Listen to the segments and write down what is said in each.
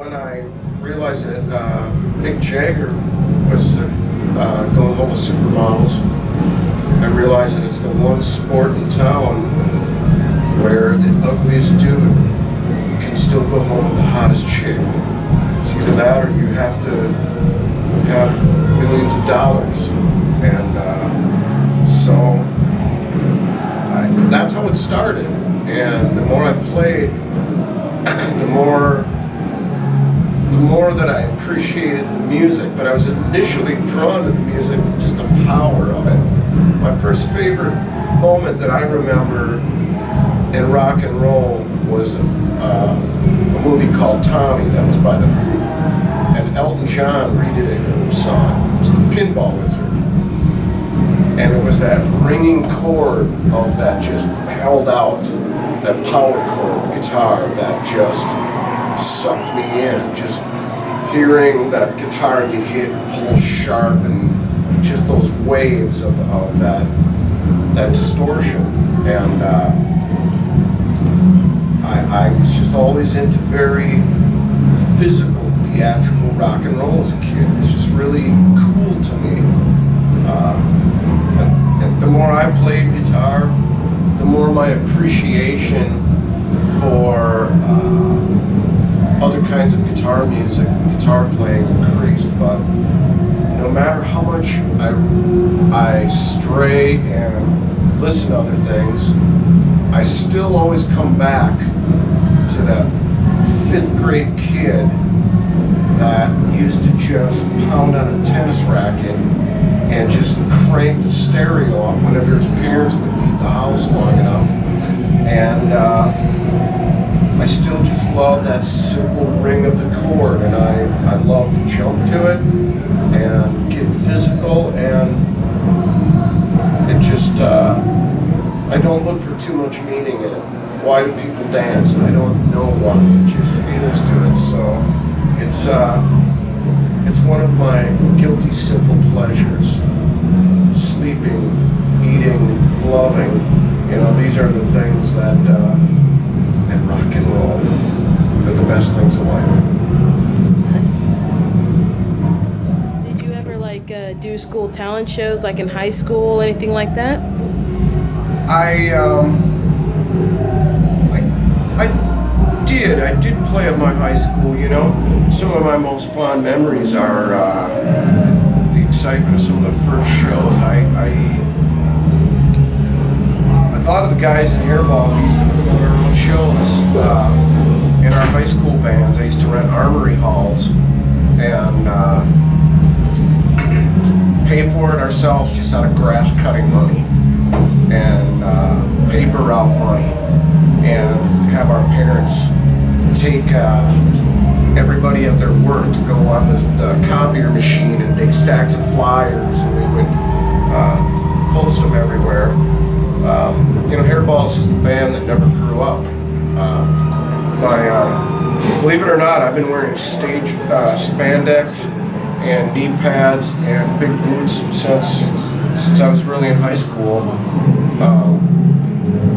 when I realized that Mick Jagger was going home with supermodels, I realized that it's the one sport in town where the ugliest dude can still go home with the hottest chick. It's either that or you have to have millions of dollars. And that's how it started. And the more I played, the more that I appreciated the music. But I was initially drawn to the music, just the power of it. My first favorite moment that I remember in rock and roll was a movie called Tommy that was by The Who. And Elton John redid a Who song. It was The Pinball Wizard. And it was that ringing chord of that just held out, that power chord of the guitar that just sucked me in. Just hearing that guitar get hit and pull sharp and just those waves of that distortion. And I was just always into very physical, theatrical rock and roll as a kid. It was just really cool to me. And the more I played guitar, the more my appreciation for other kinds of guitar music and guitar playing increased. But no matter how much I stray and listen to other things, I still always come back to that 5th grade kid that used to just pound on a tennis racket and just crank the stereo up whenever his parents would leave the house long enough. And I still just love that simple ring of the chord, and I love to jump to it and get physical, and it just, I don't look for too much meaning in it. Why do people dance? I don't know why, it just feels good. So it's one of my guilty simple pleasures. Sleeping, eating, loving, these are the things that, and rock and roll, they're the best things in life. Nice. Did you ever do school talent shows like in high school, anything like that? I did play at my high school, Some of my most fond memories are the excitement of some of the first shows. A lot of the guys in Hairball, we used to put on our own shows in our high school bands. I used to rent armory halls and pay for it ourselves just out of grass cutting money and paper route money, and have our parents take everybody at their work to go on the copier machine and make stacks of flyers, and we would post them everywhere. Hairball is just a band that never grew up. Believe it or not, I've been wearing stage spandex and knee pads and big boots since I was really in high school.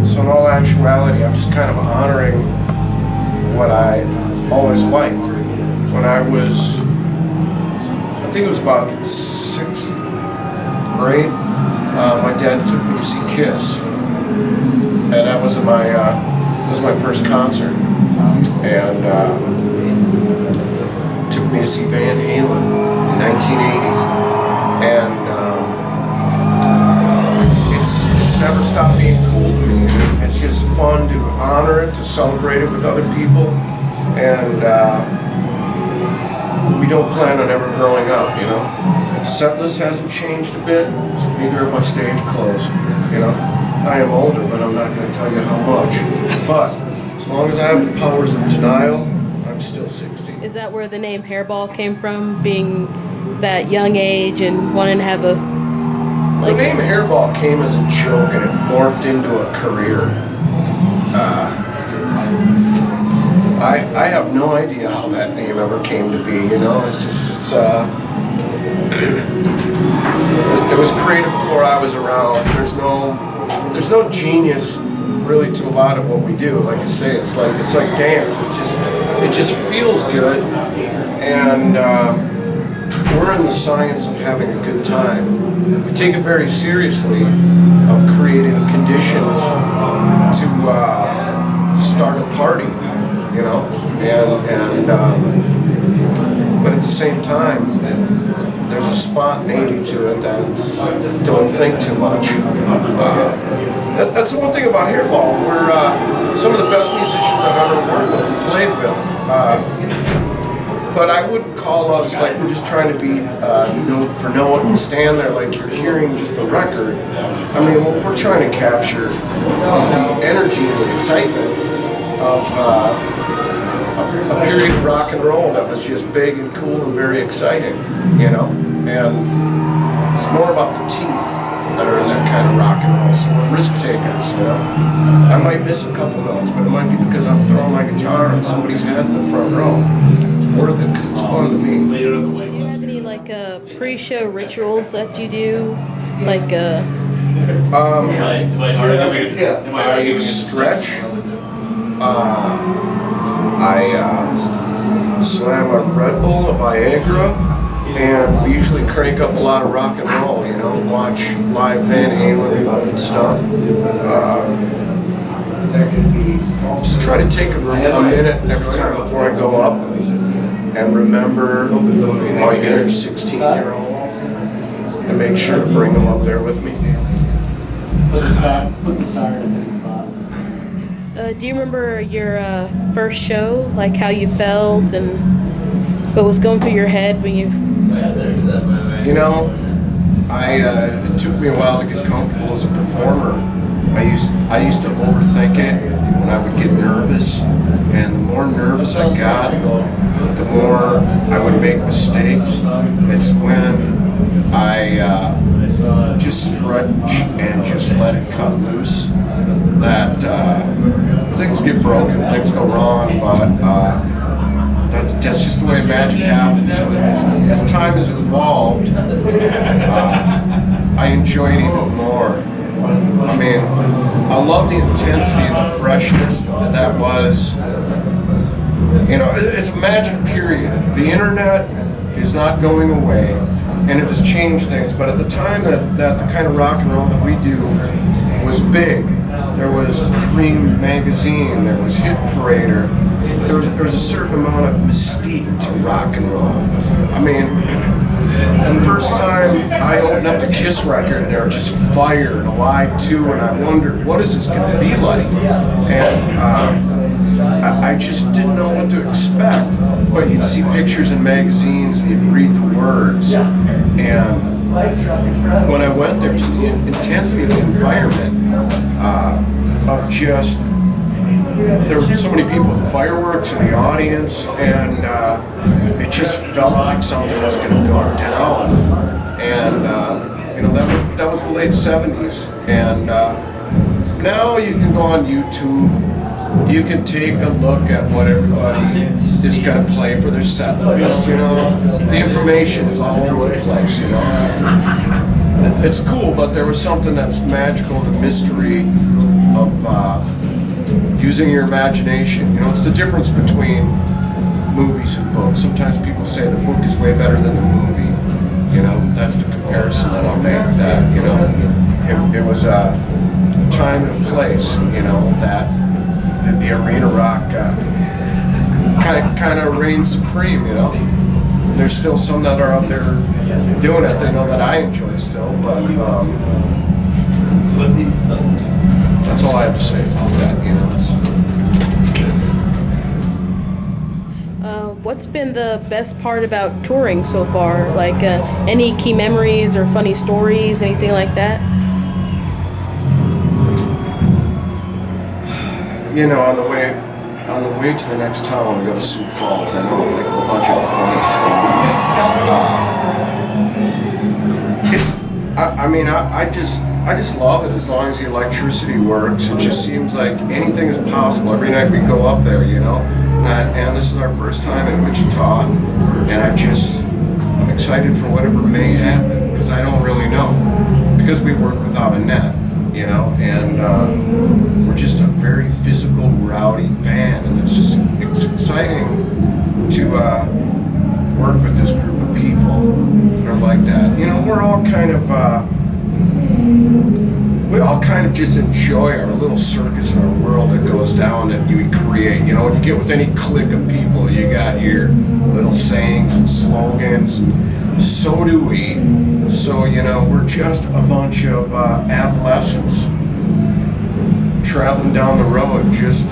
So in all actuality, I'm just kind of honoring what I always liked. When I think it was about 6th grade, my dad took me to see Kiss, and that was my first concert, and took me to see Van Halen in 1980, and it's never stopped being cool to me. It's just fun to honor it, to celebrate it with other people, and we don't plan on ever growing up, Set list hasn't changed a bit, neither have my stage clothes, I am older, but I'm not going to tell you how much. But as long as I have the powers of denial, I'm still 60. Is that where the name Hairball came from, being that young age and wanting to have a... The name Hairball came as a joke and it morphed into a career. I have no idea how that name ever came to be, it was created before I was around. There's no genius really to a lot of what we do. Like I say, it's like dance. It just feels good, and we're in the science of having a good time. We take it very seriously of creating conditions to start a party, you know, and but at the same time, there's a spontaneity to it that's don't think too much. That's the one thing about Hairball. We're some of the best musicians I've ever worked with and played with. But I wouldn't call us like we're just trying to be note for note and stand there like you're hearing just the record. I mean, what we're trying to capture is the energy and the excitement of a period of rock and roll that was just big and cool and very exciting, you know? And it's more about the teeth that are in that kind of rock and roll. So we're risk takers, you know? I might miss a couple notes, but it might be because I'm throwing my guitar on somebody's head in the front row. It's worth it because it's fun to me. Do you have any like pre-show rituals that you do? Like I stretch. I slam a Red Bull, a Viagra, and we usually crank up a lot of rock and roll, you know, watch live Van Halen and stuff. Just try to take a minute every time before I go up and remember my inner 16-year-old and make sure to bring them up there with me. do you remember your first show, like how you felt and what was going through your head when you... You know, it took me a while to get comfortable as a performer. I used to overthink it when I would get nervous, and the more nervous I got, the more I would make mistakes. It's when I just stretch and just let it cut loose that things get broken, things go wrong, but that's just the way magic happens. So as time has evolved, I enjoy it even more. I mean, I love the intensity and the freshness that was. You know, it's a magic period. The internet is not going away, and it has changed things. But at the time that the kind of rock and roll that we do was big, there was Cream magazine, there was Hit Parader, there was a certain amount of mystique to rock and roll. I mean, the first time I opened up the Kiss record and they were just fire and Alive 2, and I wondered, what is this going to be like? And I just didn't know what to expect. But you'd see pictures in magazines and you'd read the words. And when I went there, just the intensity of the environment, of just, there were so many people with fireworks in the audience, and it just felt like something was going to go down. And you know, that was the late '70s. And now you can go on YouTube. You can take a look at what everybody is going to play for their set list. You know, the information is all over the place. You know, it's cool, but there was something that's magical, the mystery of using your imagination. You know, it's the difference between movies and books. Sometimes people say the book is way better than the movie. You know, that's the comparison that I'll make. That, you know, it was a time and a place. You know, that the arena rock kind of reigns supreme. You know, there's still some that are out there doing it. They know that I enjoy still, but that's all I have to say about that. You know. What's been the best part about touring so far? Like any key memories or funny stories, anything like that? You know, on the way to the next town, we go to Sioux Falls. I know I think of a bunch of funny stories. I just love it as long as the electricity works. It just seems like anything is possible. Every night we go up there, you know. And this is our first time in Wichita, and I'm excited for whatever may happen, because I don't really know, because we work without a net. you know, and we're just a very physical, rowdy band, and it's exciting to work with this group of people that are like that. You know, we all kind of just enjoy our little circus in our world that goes down that you create. You know, when you get with any clique of people, you got your little sayings and slogans, and so do we. So, you know, we're just a bunch of adolescents traveling down the road, just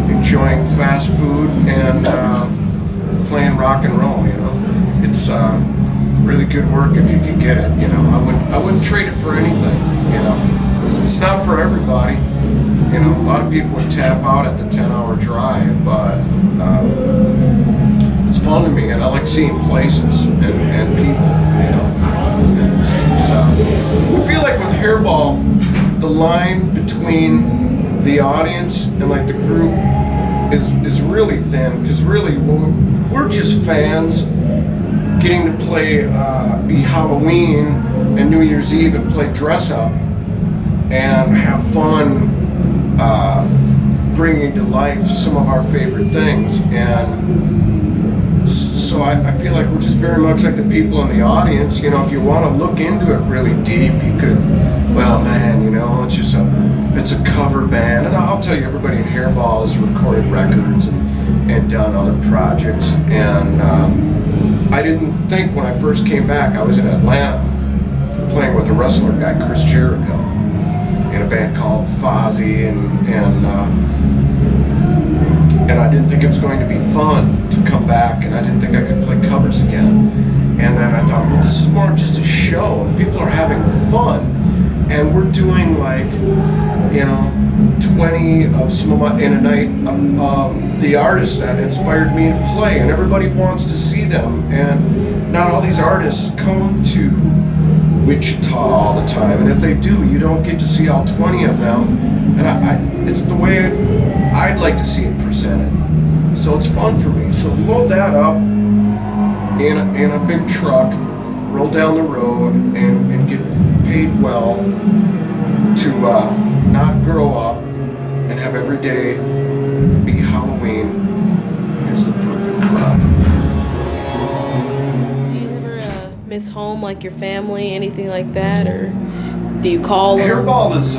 enjoying fast food and playing rock and roll, you know. It's really good work if you can get it, you know. I wouldn't trade it for anything, you know. It's not for everybody, you know. A lot of people would tap out at the 10-hour drive, but it's fun to me, and I like seeing places and people, you know. And so, I feel like with Hairball, the line between the audience and like the group is really thin, because really we're just fans getting to play, be Halloween and New Year's Eve and play dress up and have fun bringing to life some of our favorite things. And so I feel like we're just very much like the people in the audience. You know, if you want to look into it really deep, you could, well, man, you know, it's a cover band. And I'll tell you, everybody in Hairball has recorded records and done other projects. And I didn't think when I first came back, I was in Atlanta playing with a wrestler guy, Chris Jericho, in a band called Fozzy, and I didn't think it was going to be fun to come back, and I didn't think I could play covers again. And then I thought, well, this is more of just a show, and people are having fun, and we're doing like, you know, 20 of some of my, in a night, the artists that inspired me to play, and everybody wants to see them, and not all these artists come to Wichita all the time, and if they do, you don't get to see all 20 of them, and it's the way I'd like to see it presented. So it's fun for me. So load that up in a big truck, roll down the road, and get paid well to not grow up and have every day be Halloween is the perfect crop. Do you ever miss home, like your family, anything like that, or do you call them? Hairball is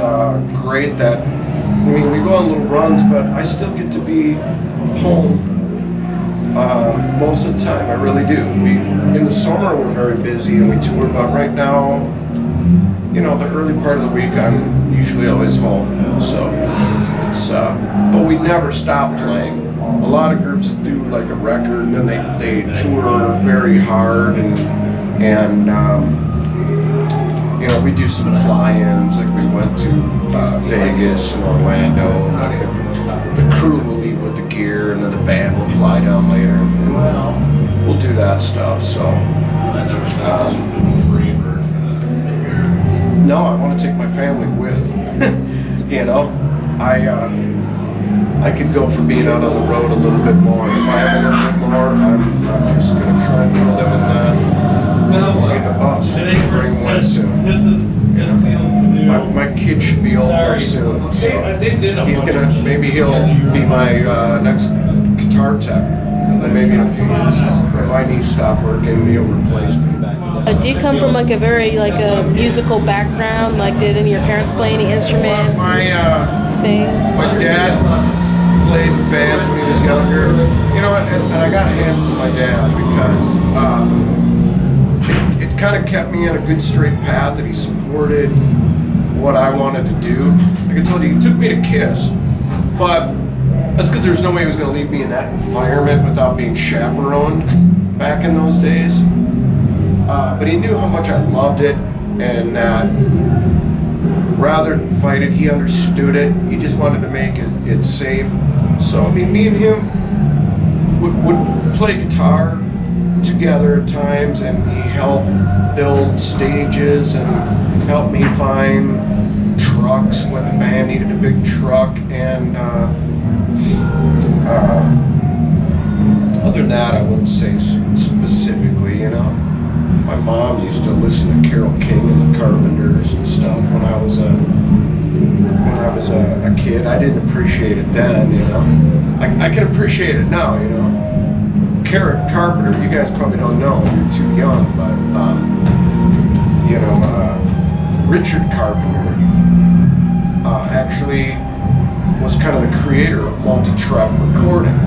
great that, I mean, we go on little runs, but I still get to be home most of the time. I really do. In the summer, we're very busy and we tour, but right now, you know, the early part of the week, I'm usually always home. So it's, but we never stop playing. A lot of groups do like a record and then they tour very hard and you know, we do some fly-ins, like we went to Vegas and Orlando. The crew will leave with the gear, and then the band will fly down later. And we'll do that stuff. So, no, I want to take my family with. You know, I could go from being out on the road a little bit more. If I have a little bit more, I'm just going to try and live in that. In the bus, bring one soon. My kid should be old enough soon, so he's gonna, maybe he'll be my next guitar tech. And maybe in a few years, when my knees stop working, he'll replace me. Do you come from like a very like a musical background? Like, did any of your parents play any instruments? Sing? My dad played in bands when he was younger. You know, and I got to hand it to my dad because it kind of kept me on a good straight path, that he supported what I wanted to do. Like I told you, he took me to Kiss, but that's because there's no way he was going to leave me in that environment without being chaperoned back in those days. But he knew how much I loved it, and that rather than fight it, he understood it. He just wanted to make it safe. So, I mean, me and him would play guitar together at times, and he helped build stages and helped me find trucks when the band needed a big truck, and other than that, I wouldn't say specifically, you know. my mom used to listen to Carole King and the Carpenters and stuff when I was a kid. I didn't appreciate it then, you know. I can appreciate it now, you know. Carpenter, you guys probably don't know, you're too young, but you know, Richard Carpenter actually was kind of the creator of multi-track recording.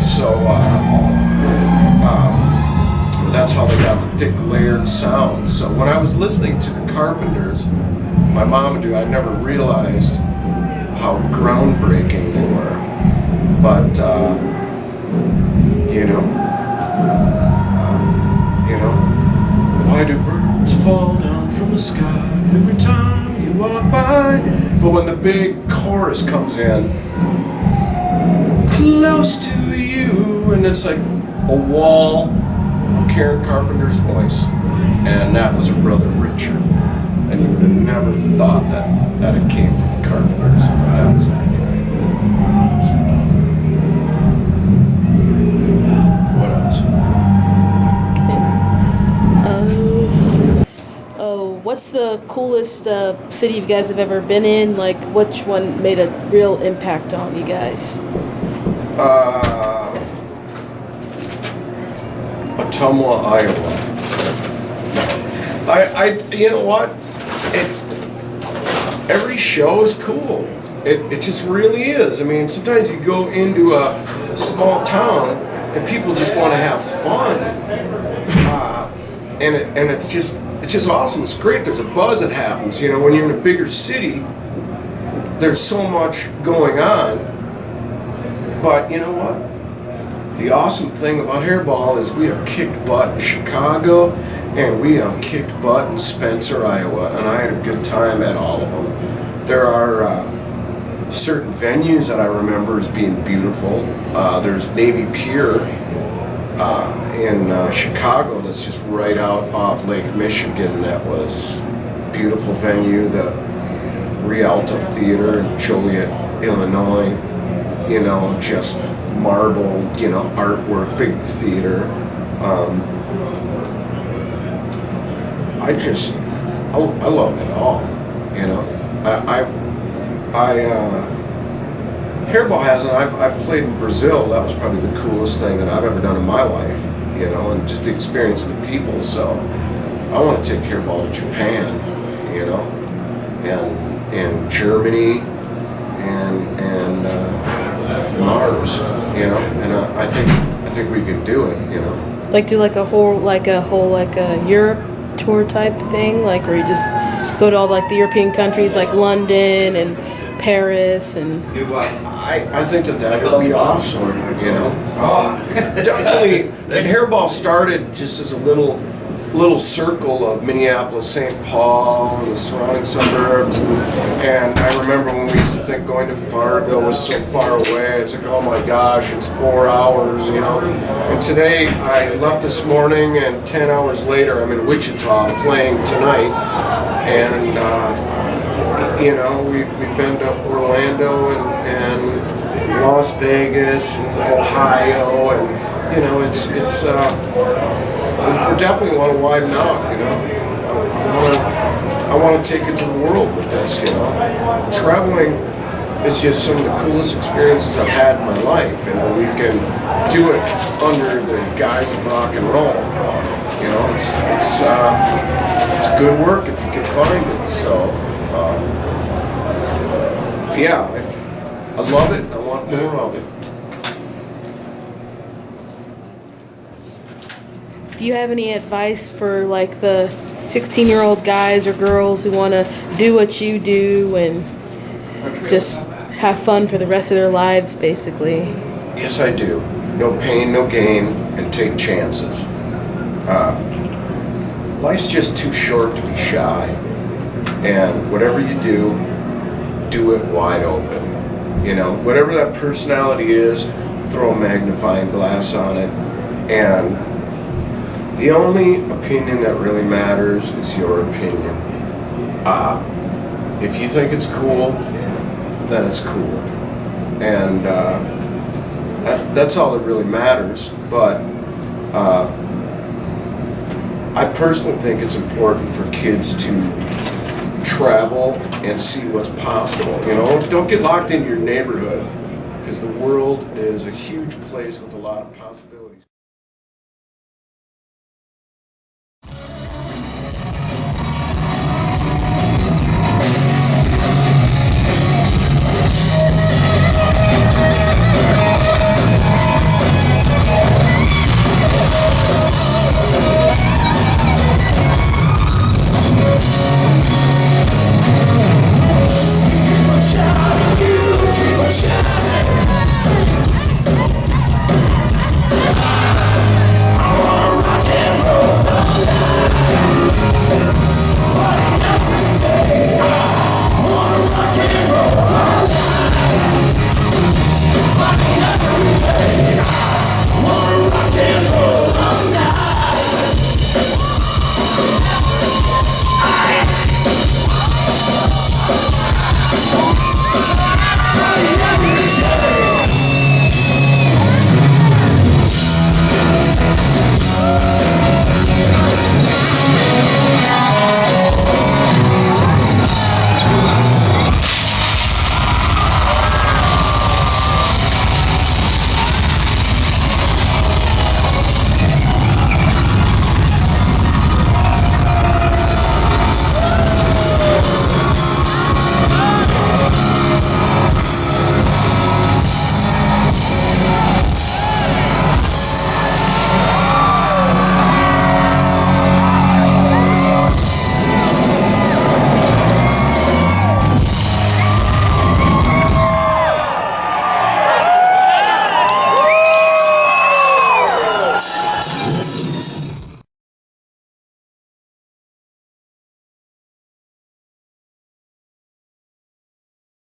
So that's how they got the thick layered sound. So when I was listening to the Carpenters, my mom would do, I never realized how groundbreaking they were. But you know, why do birds fall down from the sky every time you walk by? But when the big chorus comes in, close to you, and it's like a wall of Karen Carpenter's voice, and that was her brother Richard, and you would have never thought that it came from the Carpenters, but that was accurate. What else? What's the coolest city you guys have ever been in? Like, which one made a real impact on you guys? Ottumwa, Iowa. You know what? Every show is cool. It just really is. I mean, sometimes you go into a small town and people just want to have fun, and it's just awesome. It's great. There's a buzz that happens. You know, when you're in a bigger city, there's so much going on. But you know what? The awesome thing about Hairball is we have kicked butt in Chicago, and we have kicked butt in Spencer, Iowa, and I had a good time at all of them. There are certain venues that I remember as being beautiful. There's Navy Pier in Chicago that's just right out off Lake Michigan. That was a beautiful venue. The Rialto Theater in Joliet, Illinois, you know, just marble, you know, artwork, big theater. I love it all, you know. Hairball hasn't. I played in Brazil. That was probably the coolest thing that I've ever done in my life, you know, and just the experience of the people. So I want to take Hairball to Japan, you know, and Germany, and Mars, you know, and I think we can do it, you know. Like do a whole Europe tour type thing, like where you just go to all like the European countries like London and Paris and. I think that would be awesome, you know. Definitely, the Hairball started just as a little circle of Minneapolis, St. Paul, and the surrounding suburbs. And I remember when we used to think going to Fargo was so far away. It's like, oh my gosh, it's 4 hours, you know. And today, I left this morning, and 10 hours later, I'm in Wichita playing tonight. And you know, we've been to Orlando and Las Vegas and Ohio, and you know, it's we definitely want to widen out, you know. I want to take it to the world with this, you know. Traveling is just some of the coolest experiences I've had in my life, and when we can do it under the guise of rock and roll, you know, it's good work if you can find it. So yeah, I love it. I want more of it. Do you have any advice for like the 16-year-old guys or girls who want to do what you do and just have fun for the rest of their lives, basically? Yes, I do. No pain, no gain, and take chances. Life's just too short to be shy, and whatever you do it wide open. You know, whatever that personality is, throw a magnifying glass on it, and the only opinion that really matters is your opinion. If you think it's cool, then it's cool. And that's all that really matters. But I personally think it's important for kids to travel and see what's possible. You know, don't get locked into your neighborhood, because the world is a huge place with a lot of possibilities.